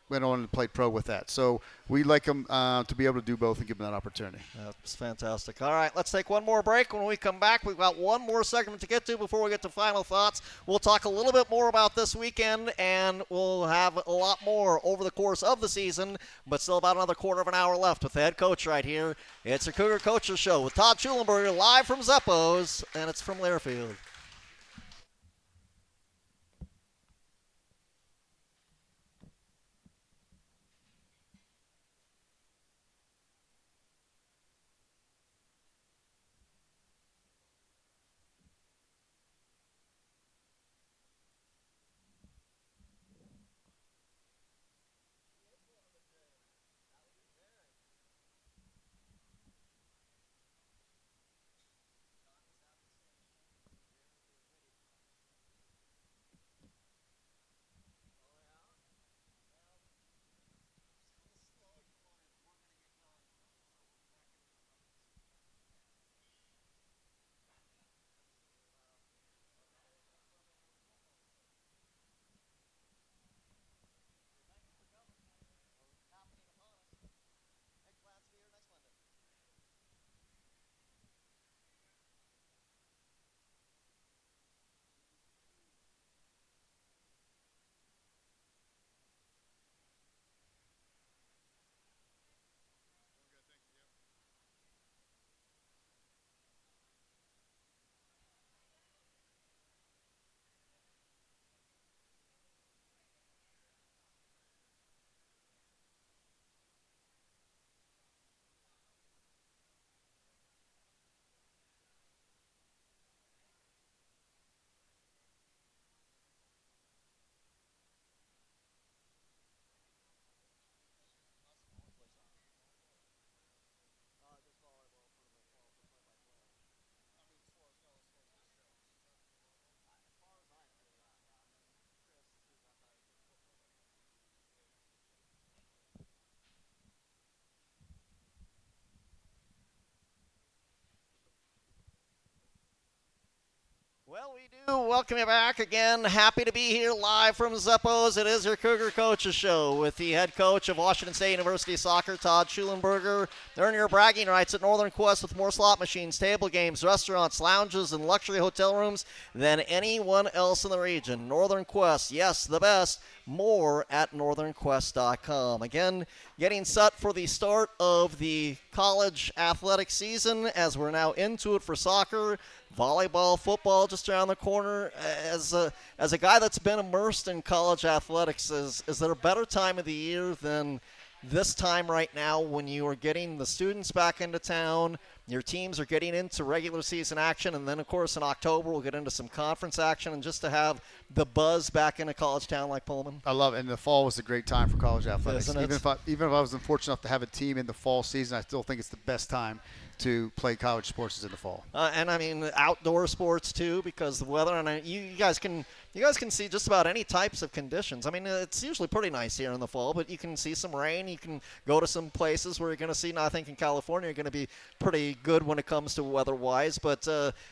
went on and played pro with that. So we like them to be able to do both and give them that opportunity. That's fantastic. All right, let's take one more break. When we come back, we've got one more segment to get to before we get to final thoughts. We'll talk a little bit more about this weekend, and we'll have a lot more over the course of the season, but still about another quarter of an hour left with the head coach right here. It's a Cougar Coaches Show with Todd Shulenberger live from Zeppo's, and it's from Learfield. Well, we do welcome you back again. Happy to be here live from Zeppo's. It is your Cougar Coaches Show with the head coach of Washington State University Soccer, Todd Shulenberger. Earn your bragging rights at Northern Quest with more slot machines, table games, restaurants, lounges, and luxury hotel rooms than anyone else in the region. Northern Quest, yes, the best. More at northernquest.com. Again, getting set for the start of the college athletic season as we're now into it for soccer. Volleyball, football just around the corner. As a guy that's been immersed in college athletics, is there a better time of the year than this time right now when you are getting the students back into town, your teams are getting into regular season action, and then, of course, in October we'll get into some conference action, and just to have the buzz back in a college town like Pullman. I love it, and the fall was a great time for college athletics. Isn't it? Even if I was unfortunate enough to have a team in the fall season, I still think it's the best time to play college sports is in the fall. And I mean outdoor sports too, because the weather. And you guys can see just about any types of conditions. I mean, it's usually pretty nice here in the fall, but you can see some rain. You can go to some places where you're going to see. Now I think in California you're going to be pretty good when it comes to weather-wise. But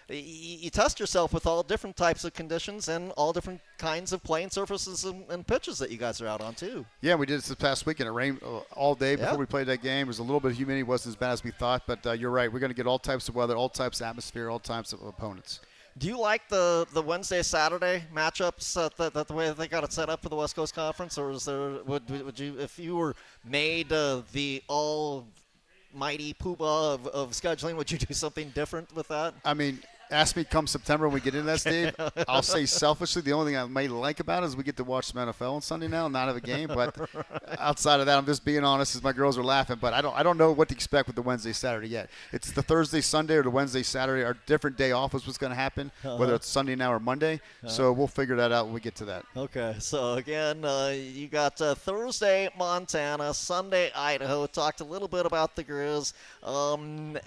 you test yourself with all different types of conditions and all different kinds of playing surfaces and pitches that you guys are out on too. Yeah, we did this past weekend. It rained all day before we played that game. There was a little bit of humidity. It wasn't as bad as we thought, but you're right. We're going to get all types of weather, all types of atmosphere, all types of opponents. Do you like the Wednesday-Saturday matchups that the way they got it set up for the West Coast Conference, or is there would you, if you were made the almighty poobah of scheduling, would you do something different with that? I mean, ask me come September when we get into that, Steve. I'll say selfishly the only thing I may like about it is we get to watch some NFL on Sunday now, not have a game. But outside of that, I'm just being honest as my girls are laughing. But I don't know what to expect with the Wednesday, Saturday yet. It's the Thursday, Sunday, or the Wednesday, Saturday. Our different day off is what's going to happen, whether it's Sunday now or Monday. So we'll figure that out when we get to that. Okay, so again, you got Thursday, Montana, Sunday, Idaho. Talked a little bit about the Grizz.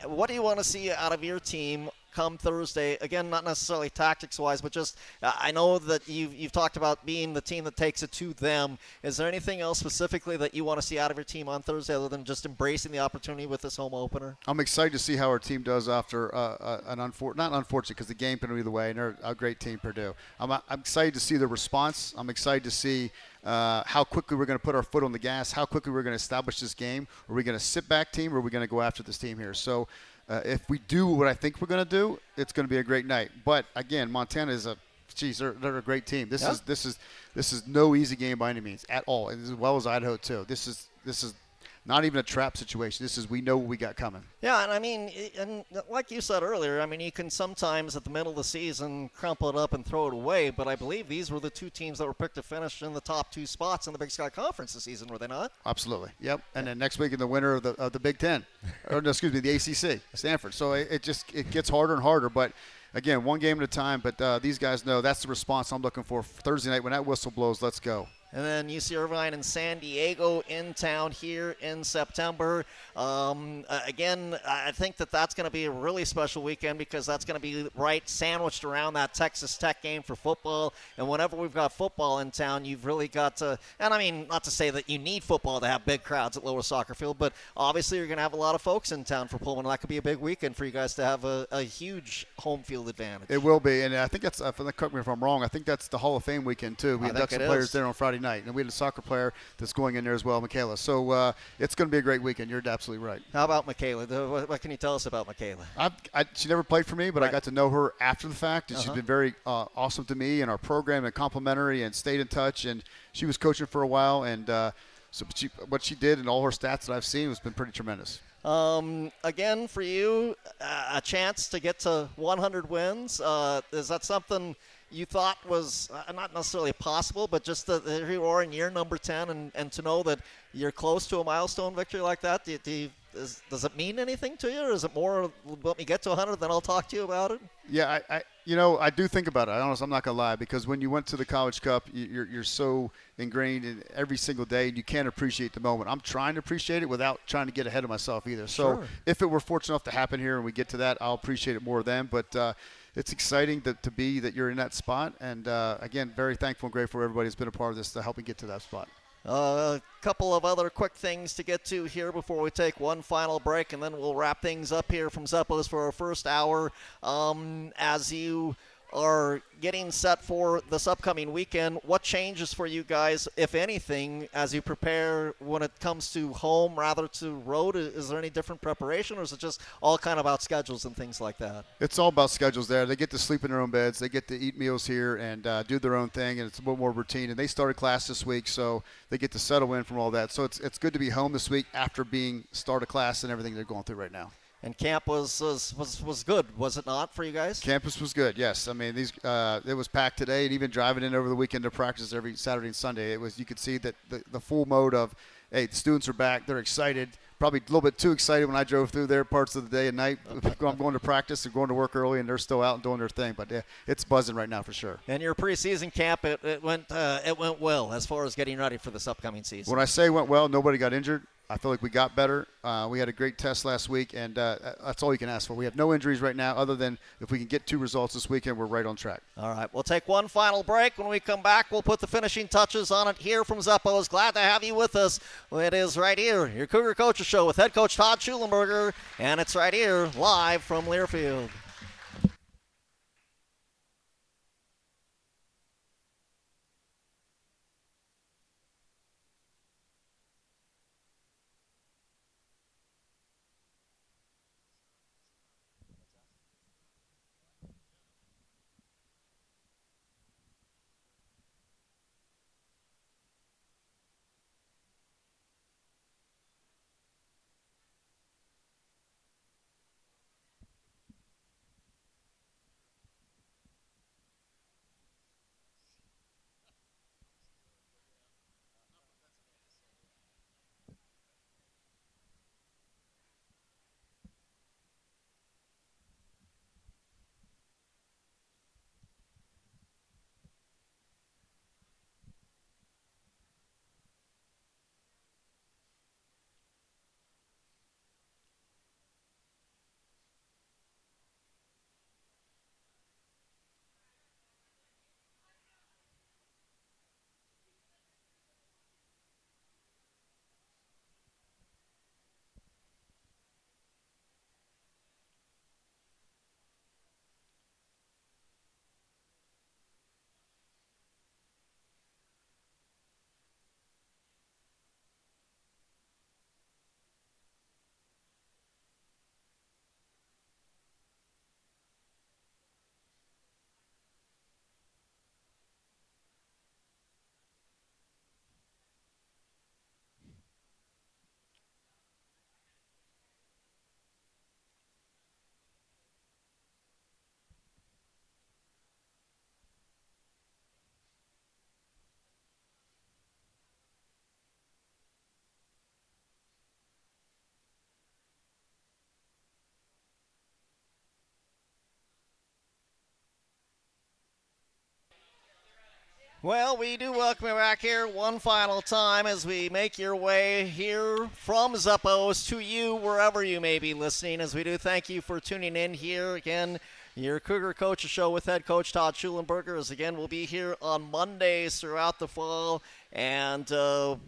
What do you want to see out of your team come Thursday? Again, not necessarily tactics-wise, but just I know that you've talked about being the team that takes it to them. Is there anything else specifically that you want to see out of your team on Thursday other than just embracing the opportunity with this home opener? I'm excited to see how our team does after not unfortunate because the game can go either way, and they're a great team, Purdue. I'm excited to see the response. I'm excited to see how quickly we're going to put our foot on the gas, how quickly we're going to establish this game. Are we going to sit back team, or are we going to go after this team here? So if we do what I think we're going to do, it's going to be a great night. But again, Montana is they're a great team. This is no easy game by any means at all, and as well as Idaho too. This is not even a trap situation. This is we know what we got coming. Yeah, and I mean, and like you said earlier, I mean, you can sometimes at the middle of the season crumple it up and throw it away, but I believe these were the two teams that were picked to finish in the top two spots in the Big Sky Conference this season, were they not? Absolutely. Yep. And then next week in the winner of the Big Ten, or no, excuse me, the ACC, Stanford. So it gets harder and harder, but. Again, one game at a time, but these guys know that's the response I'm looking for Thursday night. When that whistle blows, let's go. And then UC Irvine and San Diego in town here in September. Again, I think that's going to be a really special weekend because that's going to be right sandwiched around that Texas Tech game for football. And whenever we've got football in town, you've really got to – and I mean, not to say that you need football to have big crowds at Lower Soccer Field, but obviously you're going to have a lot of folks in town for Pullman. That could be a big weekend for you guys to have a huge home field advantage. It will be. And I think that's correct me if I'm wrong, I think that's the Hall of Fame weekend too. We induct some players there on Friday night, and we had a soccer player that's going in there as well, Michaela. So it's going to be a great weekend. You're absolutely right. How about Michaela? What can you tell us about Michaela? She never played for me, but Right. I got to know her after the fact, and she's been very awesome to me and our program and complimentary and stayed in touch. And she was coaching for a while, and so what she did and all her stats that I've seen has been pretty tremendous. Again, for you, a chance to get to 100 wins. Is that something you thought was not necessarily possible, but just that here you are in year number 10 and to know that you're close to a milestone victory like that? Does it mean anything to you, or is it more let me get to 100, then I'll talk to you about it? Yeah, I do think about it. I'm not going to lie, because when you went to the College Cup, you're so ingrained in every single day, and you can't appreciate the moment. I'm trying to appreciate it without trying to get ahead of myself either. So Sure. if it were fortunate enough to happen here and we get to that, I'll appreciate it more then. But it's exciting to be that you're in that spot. And, again, very thankful and grateful for everybody who's been a part of this to help me get to that spot. A couple of other quick things to get to here before we take one final break, and then we'll wrap things up here from Zeppos for our first hour. As you are getting set for this upcoming weekend, what changes for you guys, if anything, as you prepare when it comes to home rather to road? Is there any different preparation, or is it just all kind of about schedules and things like that? It's all about schedules there. They get to sleep in their own beds. They get to eat meals here and do their own thing, and it's a little more routine. And they started class this week, so they get to settle in from all that. So it's good to be home this week after being start of class and everything they're going through right now. And camp was good, was it not, for you guys? Campus was good, yes. I mean, it was packed today, and even driving in over the weekend to practice every Saturday and Sunday, you could see that the full mode of hey, the students are back. They're excited. Probably a little bit too excited when I drove through there parts of the day and night. I'm going to practice and going to work early, and they're still out and doing their thing. But yeah, it's buzzing right now for sure. And your preseason camp, it went well as far as getting ready for this upcoming season. When I say went well, nobody got injured. I feel like we got better. We had a great test last week, and that's all you can ask for. We have no injuries right now other than if we can get 2 results this weekend, we're right on track. All right, we'll take one final break. When we come back, we'll put the finishing touches on it here from Zappos. Glad to have you with us. It is right here, your Cougar Coaches Show with head coach Todd Shulenberger, and it's right here live from Learfield. Well, we do welcome you back here one final time as we make your way here from Zappos to you wherever you may be listening. As we do thank you for tuning in here again. Your Cougar Coaches Show with head coach Todd Shulenberger, as again we'll be here on Mondays throughout the fall, and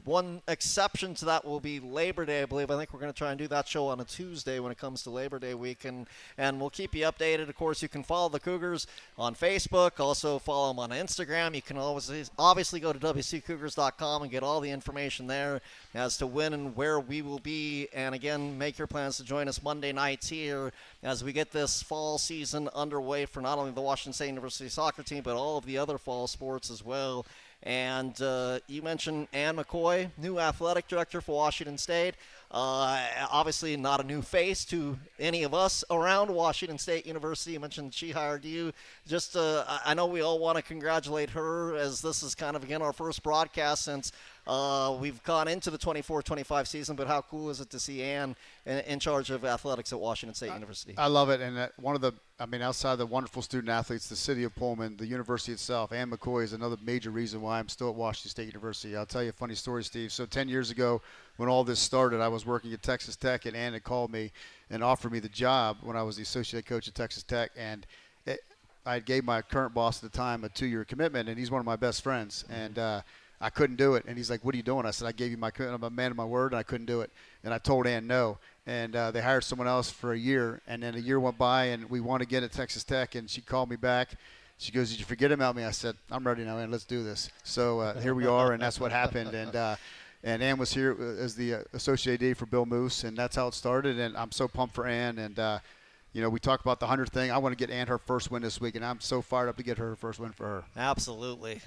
one exception to that will be Labor Day, I believe. I think we're going to try and do that show on a Tuesday when it comes to Labor Day week, and we'll keep you updated. Of course, you can follow the Cougars on Facebook, also follow them on Instagram. You can always obviously go to WSUCougars.com and get all the information there as to when and where we will be, and again, make your plans to join us Monday nights here as we get this fall season underway for not only the Washington State University soccer team, but all of the other fall sports as well. And you mentioned Ann McCoy, new athletic director for Washington State. Obviously not a new face to any of us around Washington State University. You mentioned she hired you. Just I know we all want to congratulate her, as this is kind of, again, our first broadcast since we've gone into the 24-25 season, but how cool is it to see Ann in charge of athletics at Washington State University? I love it. And outside the wonderful student athletes, the city of Pullman, the university itself, Ann McCoy is another major reason why I'm still at Washington State University. I'll tell you a funny story, Steve. So 10 years ago, when all this started, I was working at Texas Tech, and Ann had called me and offered me the job when I was the associate coach at Texas Tech. And I gave my current boss at the time a 2-year commitment, and he's one of my best friends. And I couldn't do it. And he's like, "What are you doing?" I said, "I gave you my commitment. I'm a man of my word, and I couldn't do it." And I told Ann no. And they hired someone else for a year. And then a year went by, and we won again at Texas Tech. And she called me back. She goes, "Did you forget about me?" I said, "I'm ready now, Ann. Let's do this." So here we are, and that's what happened. And Ann was here as the associate AD for Bill Moose, and that's how it started. And I'm so pumped for Ann. And we talk about the 100 thing. I want to get Ann her first win this week, and I'm so fired up to get her first win for her. Absolutely.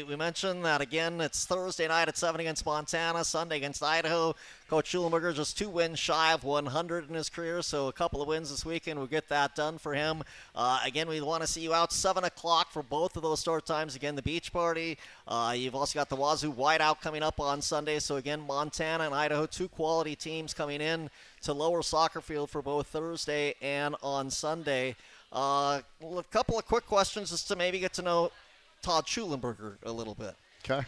We mentioned that, again, it's Thursday night at 7 against Montana, Sunday against Idaho. Coach Shulenberger just 2 wins shy of 100 in his career, so a couple of wins this weekend will get that done for him. Again, we want to see you out 7 o'clock for both of those start times. Again, the beach party. You've also got the Wazoo Whiteout coming up on Sunday. So, again, Montana and Idaho, 2 quality teams coming in to Lower Soccer Field for both Thursday and on Sunday. A couple of quick questions just to maybe get to know Todd Shulenberger a little bit. Okay.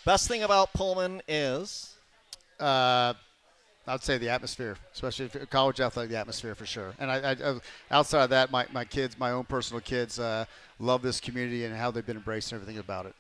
Best thing about Pullman is? I'd say the atmosphere, especially for college athletic, the atmosphere for sure. And I outside of that, my kids, my own personal kids, love this community and how they've been embracing everything about it.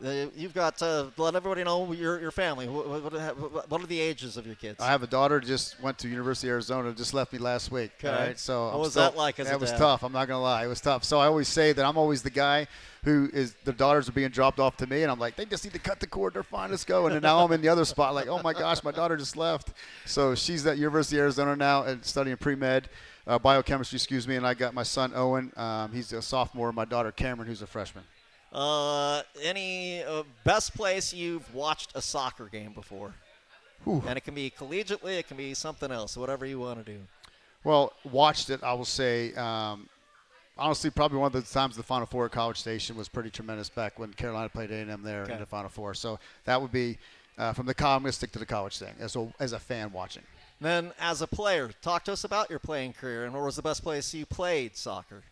You've got to let everybody know your family. What are the ages of your kids? I have a daughter just went to University of Arizona, just left me last week. Okay. All right, so what was that like as a dad? It was tough. I'm not going to lie. It was tough. So I always say that I'm always the guy who is the daughters are being dropped off to me, and I'm like, they just need to cut the cord. They're fine. Let's go. And then now I'm in the other spot like, oh, my gosh, my daughter just left. So she's at University of Arizona now and studying pre-med. Biochemistry, and I got my son Owen. He's a sophomore. My daughter Cameron, who's a freshman. Any best place you've watched a soccer game before? Whew. And it can be collegiately, it can be something else, whatever you want to do. Well, watched it, I will say. Honestly, probably one of the times the Final Four at College Station was pretty tremendous back when Carolina played A&M there in the Final Four. So that would be from the I'm going to stick to the college thing as a fan watching. Then as a player, talk to us about your playing career and where was the best place you played soccer?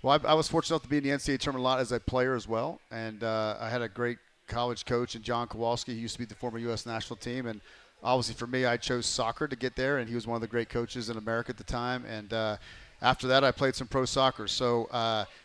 Well, I was fortunate enough to be in the NCAA tournament a lot as a player as well, and I had a great college coach in John Kowalski. He used to be the former U.S. national team, and obviously for me, I chose soccer to get there, and he was one of the great coaches in America at the time. And after that, I played some pro soccer. So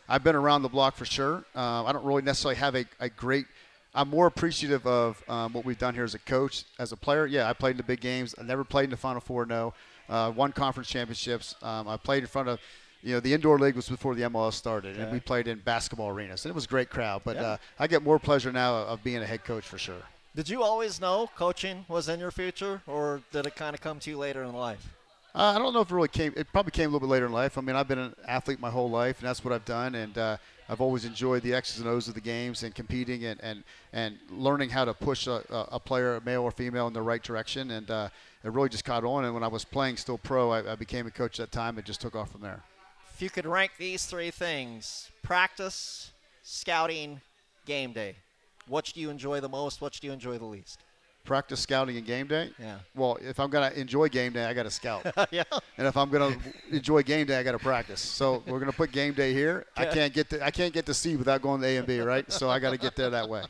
I've been around the block for sure. I don't really necessarily have a great – I'm more appreciative of what we've done here as a coach. As a player, yeah, I played in the big games. I never played in the Final Four, no. Won conference championships. I played in front of – the indoor league was before the MLS started, and we played in basketball arenas. And it was a great crowd. But I get more pleasure now of being a head coach for sure. Did you always know coaching was in your future, or did it kind of come to you later in life? I don't know if it really came. It probably came a little bit later in life. I mean, I've been an athlete my whole life, and that's what I've done. And I've always enjoyed the X's and O's of the games and competing and learning how to push a player, male or female, in the right direction. And it really just caught on. And when I was playing still pro, I became a coach at that time. It just took off from there. If you could rank these 3 things, practice, scouting, game day, which do you enjoy the most, which do you enjoy the least? Practice, scouting, and game day? Yeah. Well, if I'm going to enjoy game day, I got to scout. Yeah. And if I'm going to enjoy game day, I got to practice. So we're going to put game day here. I can't get to C without going to A and B, right? So I got to get there that way.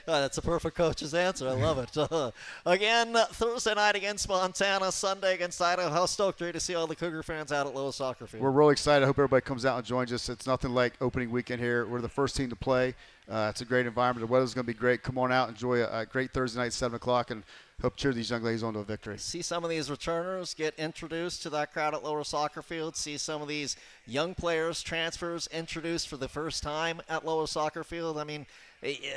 That's a perfect coach's answer. I love it. Again, Thursday night against Montana, Sunday against Idaho. How stoked are you to see all the Cougar fans out at Lowe Soccer Field? We're really excited. I hope everybody comes out and joins us. It's nothing like opening weekend here. We're the first team to play. It's a great environment. The weather's going to be great. Come on out, enjoy a great Thursday night, 7 o'clock, and hope to cheer these young ladies on to a victory. See some of these returners get introduced to that crowd at Lower Soccer Field. See some of these young players, transfers, introduced for the first time at Lower Soccer Field. I mean,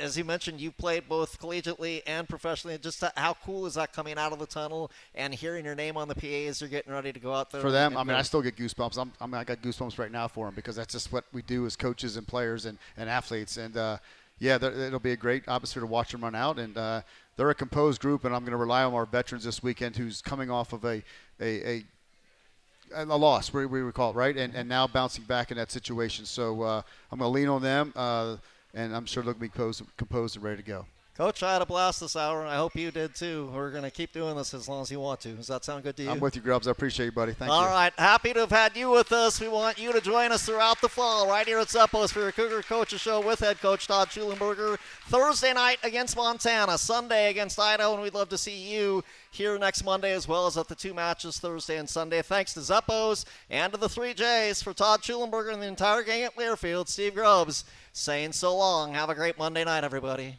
as you mentioned, you played both collegiately and professionally. Just how cool is that coming out of the tunnel and hearing your name on the PA as you're getting ready to go out there? For them, I mean, I still get goosebumps. I got goosebumps right now for them because that's just what we do as coaches and players and athletes. And, it'll be a great atmosphere to watch them run out. And they're a composed group, and I'm going to rely on our veterans this weekend who's coming off of a loss, we recall it, right? And now bouncing back in that situation. So I'm going to lean on them. And I'm sure they'll be composed and ready to go. Coach, I had a blast this hour, and I hope you did too. We're going to keep doing this as long as you want to. Does that sound good to you? I'm with you, Grubbs. I appreciate you, buddy. Thank you. All right. Happy to have had you with us. We want you to join us throughout the fall right here at Zeppos for your Cougar Coaches Show with head coach Todd Shulenberger. Thursday night against Montana, Sunday against Idaho, and we'd love to see you here next Monday as well as at the 2 matches Thursday and Sunday. Thanks to Zeppos and to the 3Js. For Todd Shulenberger and the entire gang at Learfield, Steve Grubbs saying so long. Have a great Monday night, everybody.